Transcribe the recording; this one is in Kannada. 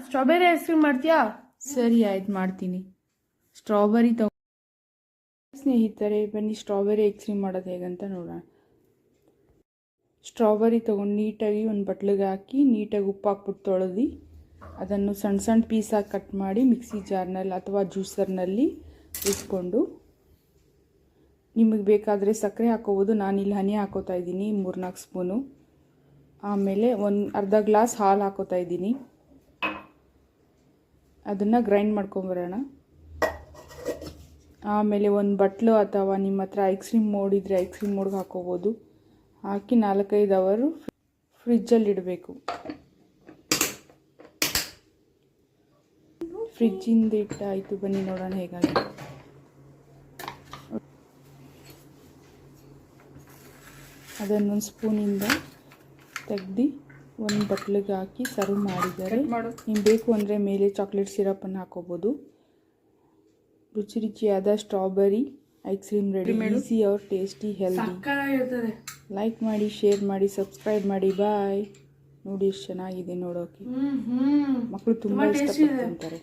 ಸ್ಟ್ರಾಬೆರಿ ಐಸ್ ಕ್ರೀಮ್ ಮಾಡ್ತೀಯಾ? ಸರಿ ಆಯ್ತು, ಮಾಡ್ತೀನಿ. ಸ್ಟ್ರಾಬೆರಿ ಸ್ನೇಹಿತರೆ, ಬನ್ನಿ ಸ್ಟ್ರಾಬೆರಿ ಐಸ್ ಕ್ರೀಮ್ ಮಾಡೋದು ಹೇಗಂತ ನೋಡೋಣ. ಸ್ಟ್ರಾಬೆರಿ ತೊಗೊಂಡು ನೀಟಾಗಿ ಒಂದು ಬಟ್ಲಿಗೆ ಹಾಕಿ ನೀಟಾಗಿ ಉಪ್ಪು ಹಾಕ್ಬಿಟ್ಟು ತೊಳೆದು ಅದನ್ನು ಸಣ್ಣ ಸಣ್ಣ ಪೀಸಾಗಿ ಕಟ್ ಮಾಡಿ ಮಿಕ್ಸಿ ಜಾರ್ನಲ್ಲಿ ಅಥವಾ ಜ್ಯೂಸರ್ನಲ್ಲಿ ಇಟ್ಕೊಂಡು, ನಿಮಗೆ ಬೇಕಾದರೆ ಸಕ್ಕರೆ ಹಾಕೋಬೋದು. ನಾನಿಲ್ಲಿ ಹನಿ ಹಾಕೋತಾ ಇದ್ದೀನಿ 3-4 ಸ್ಪೂನು. ಆಮೇಲೆ ಒಂದು ಅರ್ಧ ಗ್ಲಾಸ್ ಹಾಲು ಹಾಕೋತಾ ಇದ್ದೀನಿ. ಅದನ್ನು ಗ್ರೈಂಡ್ ಮಾಡ್ಕೊಂಬರೋಣ. ಆಮೇಲೆ ಒಂದು ಬಟ್ಲು ಅಥವಾ ನಿಮ್ಮ ಹತ್ರ ಐಸ್ ಕ್ರೀಮ್ ಮೋಡ್ ಇದ್ದರೆ ಐಸ್ ಕ್ರೀಮ್ ಮೋಡ್ಗೆ ಹಾಕೋಬೋದು. ಹಾಕಿ 4-5 ಅವರು ಫ್ರಿಜ್ಜಲ್ಲಿ ಇಡಬೇಕು. ಫ್ರಿಜ್ಜಿಂದ ಇಟ್ಟಾಯಿತು. ಬನ್ನಿ ನೋಡೋಣ ಹೇಗಾಗಿ. ಅದನ್ನೊಂದು ಸ್ಪೂನಿಂದ ತೆಗೆದು ಒಂದು ಬಟ್ಲಿಗೆ ಹಾಕಿ ಸರ್ವ್ ಮಾಡಿದ್ದಾರೆ. ನಿಮ್ಗೆ ಬೇಕು ಅಂದರೆ ಮೇಲೆ ಚಾಕ್ಲೇಟ್ ಸಿರಪನ್ನು ಹಾಕೋಬೋದು. ರುಚಿ ರುಚಿಯಾದ strawberry ice cream ready. Easy or tasty healthy. Like ಮಾಡಿ, ಶೇರ್ ಮಾಡಿ, ಸಬ್ಸ್ಕ್ರೈಬ್ ಮಾಡಿ. ಬಾಯ್. ನೋಡಿ ಎಷ್ಟು ಚೆನ್ನಾಗಿದೆ ನೋಡೋಕೆ. ಮಕ್ಕಳು ತುಂಬ ಇಷ್ಟಪಟ್ಟು ತಿಂತಾರೆ.